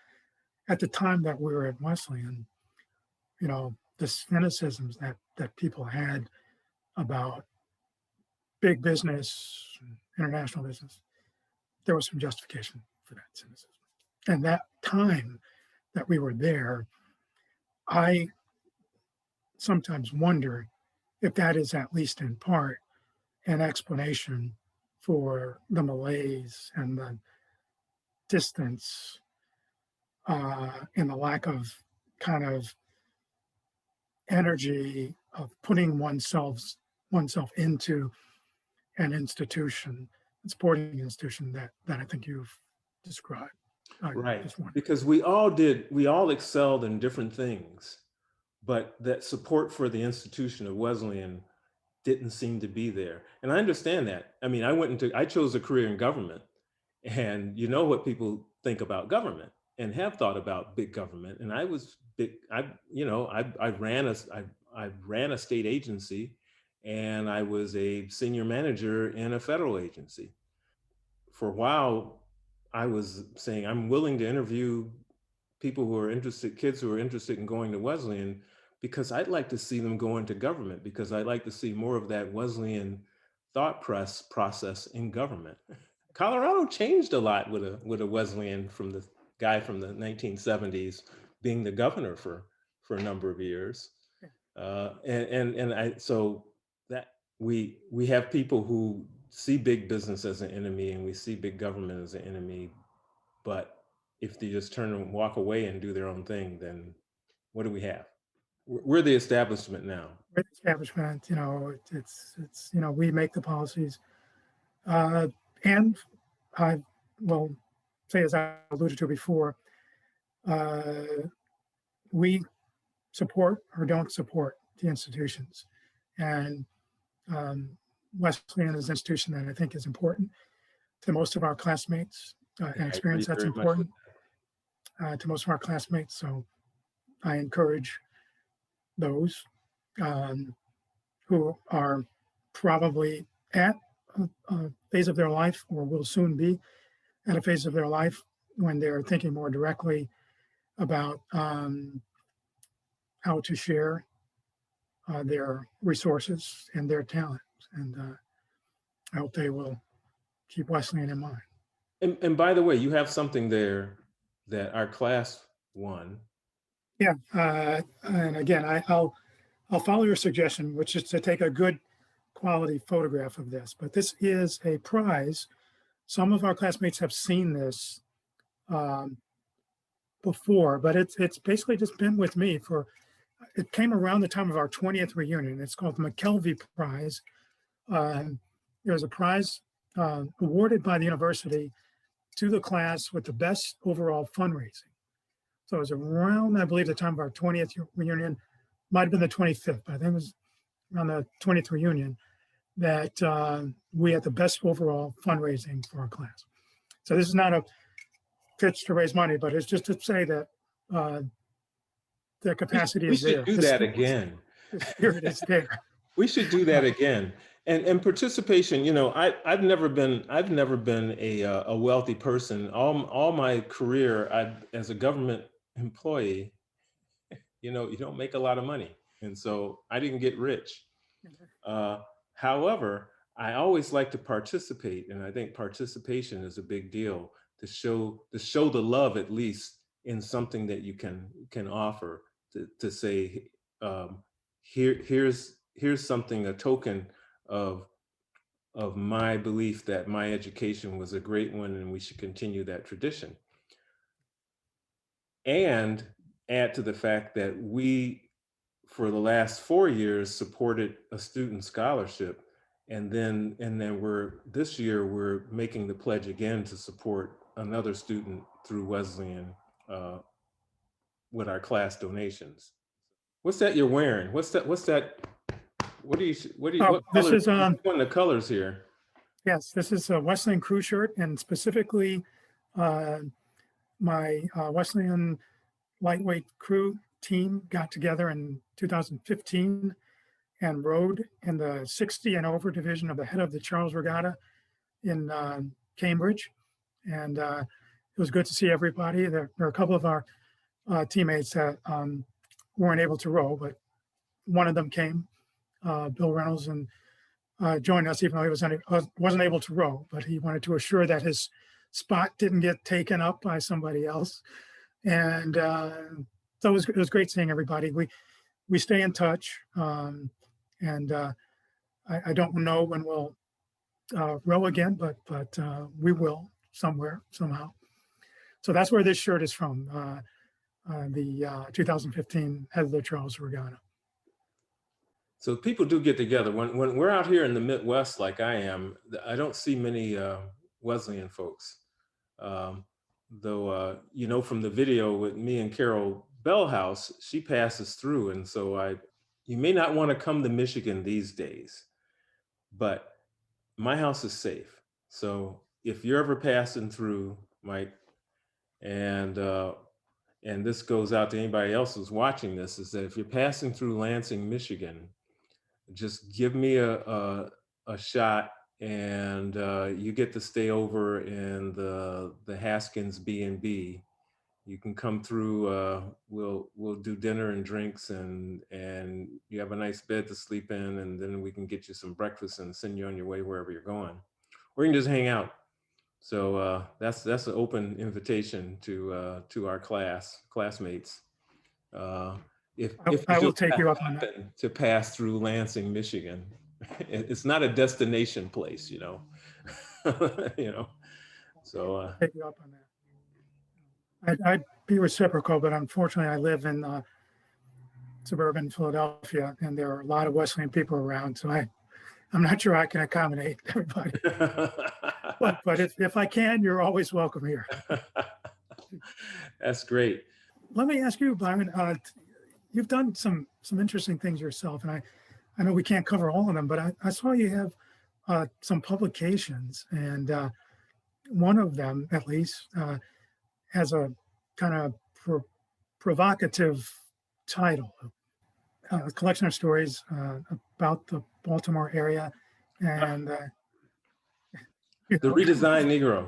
at the time that we were at Wesleyan, the cynicisms that people had about big business, international business, there was some justification for that cynicism. And that time that we were there, I sometimes wonder if that is at least in part an explanation for the malaise and the distance and the lack of kind of energy of putting oneself into an institution, a sporting institution that I think you've described. I Right. just wonder. Because we all excelled in different things, but that support for the institution of Wesleyan didn't seem to be there. And I understand that. I mean, I chose a career in government, and you know what people think about government and have thought about big government. And I was big, I ran a state agency, and I was a senior manager in a federal agency. For a while, I was saying I'm willing to interview people who are interested, kids who are interested in going to Wesleyan, because I'd like to see them go into government, because I'd like to see more of that Wesleyan process in government. Colorado changed a lot with a Wesleyan, from the guy from the 1970s being the governor for a number of years. And I so that we have people who see big business as an enemy, and we see big government as an enemy. But if they just turn and walk away and do their own thing, then what do we have? We're the establishment now. With establishment, it's we make the policies, uh, and I will say, as I alluded to before, uh, we support or don't support the institutions, and Wesleyan is an institution that I think is important to most of our classmates, and I experience agree that's very much with important to most of our classmates. So I encourage those um, who are probably at a phase of their life or will soon be at a phase of their life when they're thinking more directly about how to share their resources and their talents. And I hope they will keep Wesleyan in mind. And by the way, you have something there that our class won. Yeah, and again, I'll follow your suggestion, which is to take a good quality photograph of this. But this is a prize. Some of our classmates have seen this um, before, but it's basically just been with me for. It came around the time of our 20th reunion. It's called the McKelvey Prize. It was a prize awarded by the university to the class with the best overall fundraising. So it was around, I believe, the time of our 20th reunion, might have been the 25th, but I think it was around the 20th reunion that we had the best overall fundraising for our class. So this is not a pitch to raise money, but it's just to say that uh, the capacity We is should there. do that again. The spirit is there. We should do that again. And participation, I've never been a wealthy person. All my career, as a government employee, you don't make a lot of money, and so I didn't get rich. Uh, However, I always like to participate, and I think participation is a big deal, to show the love, at least in something that you can offer, to say, here's something, a token of my belief that my education was a great one, and we should continue that tradition, and add to the fact that we, for the last 4 years, supported a student scholarship, and then this year we're making the pledge again to support another student through Wesleyan, uh, with our class donations. What's that you're wearing? What's that? Oh, What this colors? is You're showing the colors here. yes, this is a Wesleyan crew shirt, and specifically uh, my Wesleyan lightweight crew team got together in 2015 and rode in the 60 and over division of the head of the Charles Regatta in Cambridge. And it was good to see everybody. There are a couple of our teammates that weren't able to row, but one of them came, Bill Reynolds, and joined us, even though he wasn't able to row, but he wanted to assure that his spot didn't get taken up by somebody else. And so it was great seeing everybody. We stay in touch, and I don't know when we'll row again, but we will somewhere somehow. So that's where this shirt is from, the 2015 Head of the Charles Regatta. So people do get together. When we're out here in the Midwest, like I am, I don't see many Wesleyan folks. Though, you know, from the video with me and Carol Bellhouse, she passes through. And so you may not want to come to Michigan these days, but my house is safe. So if you're ever passing through, Mike, and this goes out to anybody else who's watching this, is that if you're passing through Lansing, Michigan, just give me a shot, and you get to stay over in the Haskins B&B. You can come through. We'll do dinner and drinks, and you have a nice bed to sleep in, and then we can get you some breakfast and send you on your way wherever you're going, or you can just hang out. So that's an open invitation to our classmates. If I you will just take you up on that. happen to pass through Lansing, Michigan, it's not a destination place, you know. You know. So Take you up on that. I'd be reciprocal, but unfortunately, I live in suburban Philadelphia, and there are a lot of Wesleyan people around, so I'm not sure I can accommodate everybody. But if I can, you're always welcome here. That's great. Let me ask you, Byron. You've done some interesting things yourself, and I know we can't cover all of them, but I saw you have some publications, and one of them, at least, has a kind of provocative title, a collection of stories about the Baltimore area, and The redesigned Negro.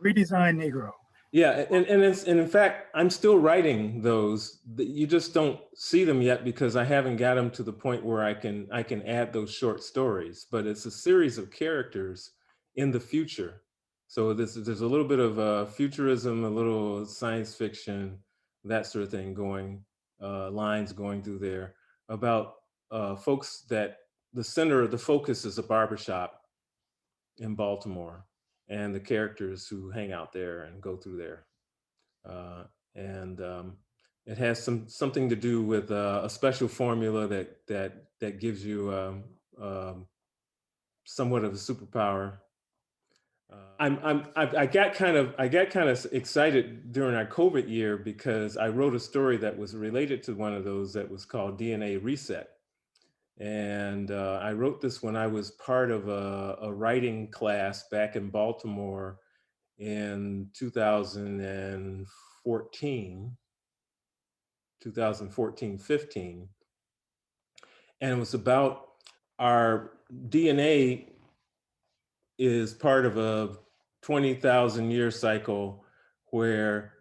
redesigned Negro. Yeah, and in fact, I'm still writing those. You just don't see them yet because I haven't got them to the point where I can add those short stories. But it's a series of characters in the future. So there's a little bit of futurism, a little science fiction, that sort of thing going, lines going through there about folks that the center of the focus is a barbershop in Baltimore, and the characters who hang out there and go through there. And it has something to do with a special formula that gives you somewhat of a superpower. I got kind of excited during our COVID year because I wrote a story that was related to one of those that was called DNA Reset. And I wrote this when I was part of a writing class back in Baltimore in 2014, 15. And it was about our DNA is part of a 20,000 year cycle where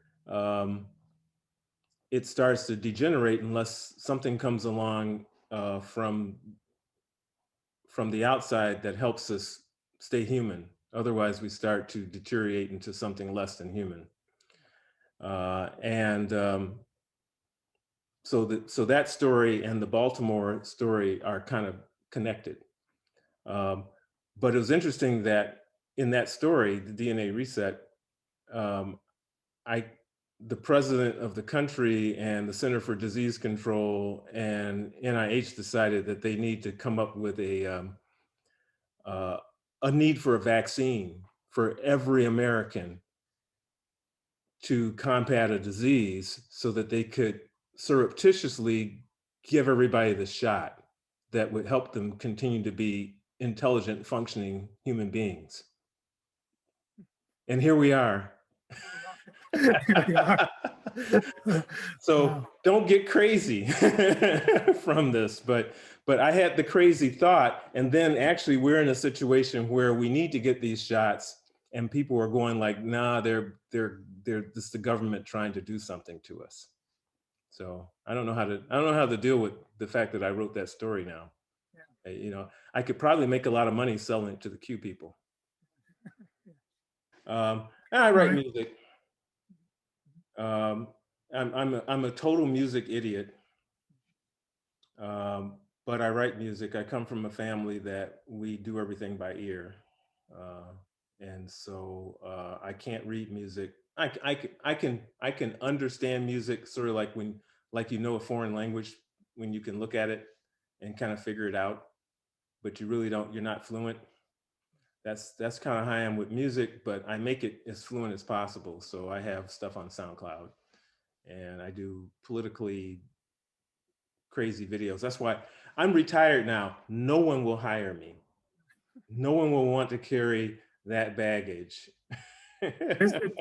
it starts to degenerate unless something comes along from the outside that helps us stay human. Otherwise, we start to deteriorate into something less than human. So that story and the Baltimore story are kind of connected. But it was interesting that in that story, the DNA Reset, the president of the country and the Center for Disease Control and NIH decided that they need to come up with a need for a vaccine for every American to combat a disease so that they could surreptitiously give everybody the shot that would help them continue to be intelligent, functioning human beings. And here we are. So wow. Don't get crazy from this, but I had the crazy thought, and then actually we're in a situation where we need to get these shots, and people are going like, nah, they're this is the government trying to do something to us. So I don't know how to deal with the fact that I wrote that story now. Yeah. You know, I could probably make a lot of money selling it to the Q people. Yeah. And I All write right. music. Um, I'm a total music idiot. But I write music. I come from a family that we do everything by ear. Uh, and so I can't read music. I can understand music sort of like when like you know a foreign language when you can look at it and kind of figure it out, but you really don't. You're not fluent. That's kind of how I am with music, but I make it as fluent as possible. So I have stuff on SoundCloud, and I do politically crazy videos. That's why I'm retired now. No one will hire me. No one will want to carry that baggage. Is it,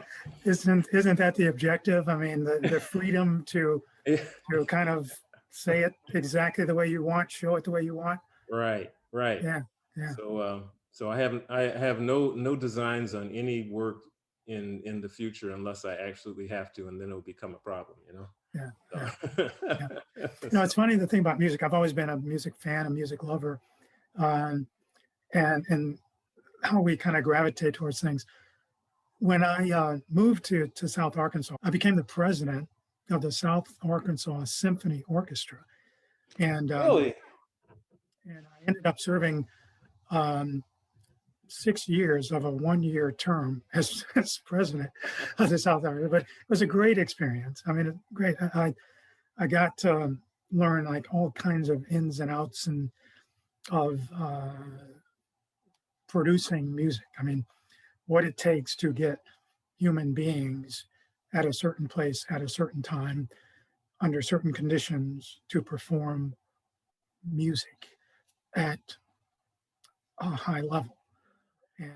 isn't that the objective? I mean, the freedom to kind of say it exactly the way you want, show it the way you want. Right, right. Yeah, yeah, So I have no designs on any work in the future unless I absolutely have to, and then it'll become a problem, you know. yeah, yeah, yeah. So, You know, it's funny the thing about music. I've always been a music fan, a music lover, um, and how we kind of gravitate towards things. When I moved to South Arkansas, I became the president of the South Arkansas Symphony Orchestra, and really, I ended up serving um, 6 years of a 1 year term as president of the South Africa. But it was a great experience. I mean, great. I got to learn like all kinds of ins and outs and of producing music. I mean, what it takes to get human beings at a certain place at a certain time under certain conditions to perform music at a high level. And,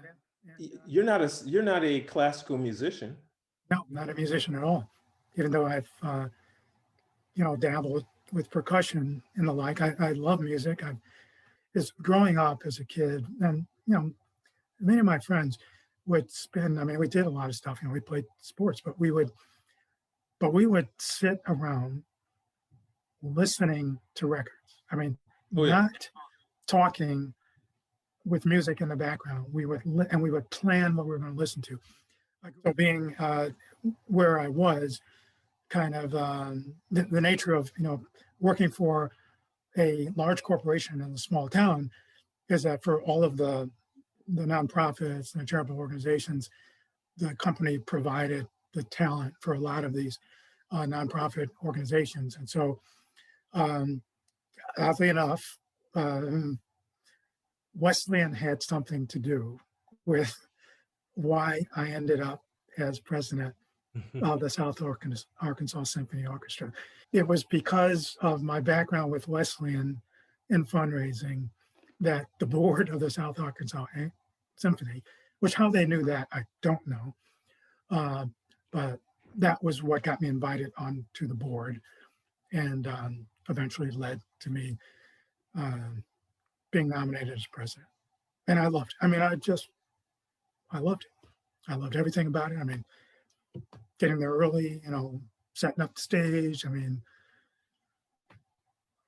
you're not a classical musician. no, not a musician at all. Even though I've dabbled with percussion and the like. I love music. I is growing up as a kid, and many of my friends would spend. I mean, we did a lot of stuff. We played sports, but we would sit around listening to records. I mean, Oh yeah. not talking with music in the background. We would plan what we were going to listen to. Like, so being where I was, kind of the nature of working for a large corporation in a small town is that for all of the nonprofits and the charitable organizations, the company provided the talent for a lot of these nonprofit organizations. And so, um, oddly enough, um, Wesleyan had something to do with why I ended up as president of the South Arkansas Symphony Orchestra. It was because of my background with Wesleyan in fundraising that the board of the South Arkansas Symphony, which how they knew that, I don't know. Uh, but that was what got me invited onto the board and eventually led to me um, being nominated as president. And I loved it. I mean, I loved it. I loved everything about it. I mean, getting there early, setting up the stage. I mean,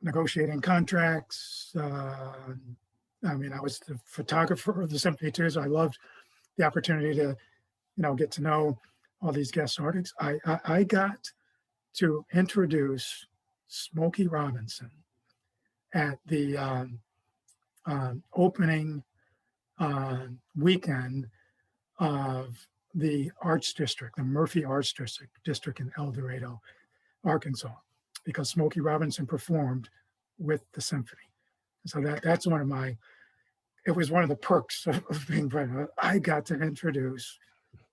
negotiating contracts. I mean, I was the photographer of the symphony too, so I loved the opportunity to, get to know all these guest artists. I got to introduce Smokey Robinson at the opening weekend of the Arts District, the Murphy Arts District in El Dorado, Arkansas, because Smokey Robinson performed with the symphony. So that's it was one of the perks of being president. I got to introduce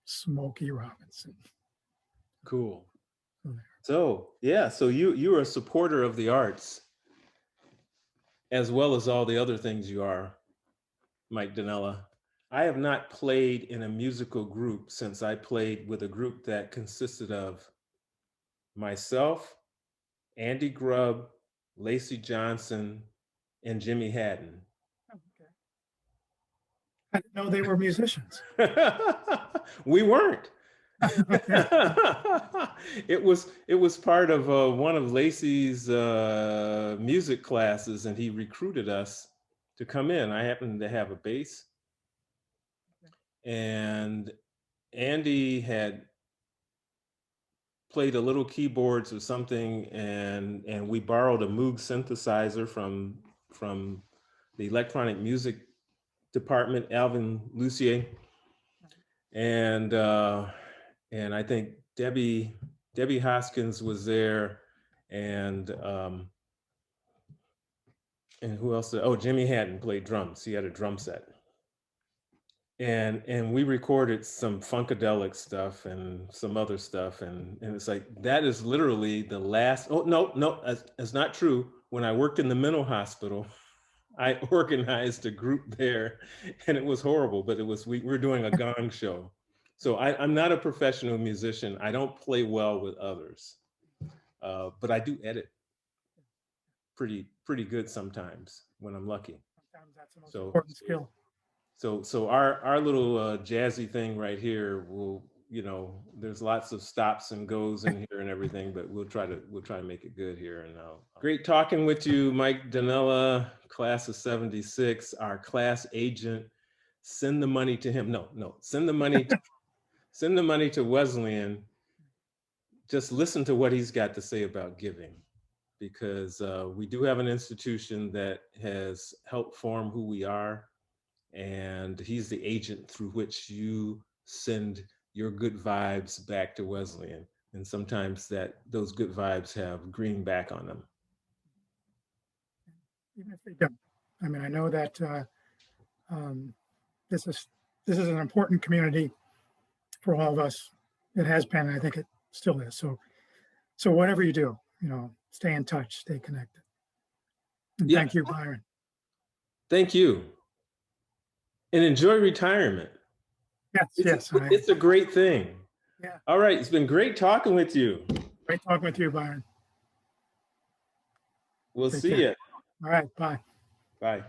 Smokey Robinson. Cool. So yeah, so you are a supporter of the arts as well as all the other things you are, Mike Donnella. I have not played in a musical group since I played with a group that consisted of myself, Andy Grubb, Lacey Johnson, and Jimmy Haddon. Okay. I didn't know they were musicians. We weren't. Okay. It was part of one of Lacey's music classes, and he recruited us to come in. I happened to have a bass, and Andy had played a little keyboards or something, and we borrowed a Moog synthesizer from the electronic music department, Alvin Lucier, and I think Debbie Haskins was there, and who else? Oh, Jimmy Hatton played drums. He had a drum set, and we recorded some funkadelic stuff and some other stuff, and it's like that is literally the last. Oh no, that's not true. When I worked in the mental hospital, I organized a group there, and it was horrible, but we were doing a gong show. So I'm not a professional musician. I don't play well with others, but I do edit pretty good sometimes when I'm lucky. Sometimes that's the most So important skill. so our little jazzy thing right here will, there's lots of stops and goes in here and everything, but we'll try to make it good here. And great talking with you, Mike Donnella, class of '76, our class agent. Send the money to him. No, send the money to Wesleyan. Just listen to what he's got to say about giving, because we do have an institution that has helped form who we are, and he's the agent through which you send your good vibes back to Wesleyan. And sometimes those good vibes have greenback on them. Even if they don't. I mean, I know that this is an important community for all of us. It has been, and I think it still is. So whatever you do, stay in touch, stay connected. And Yeah. Thank you, Byron. Thank you. And enjoy retirement. Yes. It's a great thing. Yeah. All right. It's been great talking with you. Great talking with you, Byron. We'll Take see care. you. All right. Bye. Bye.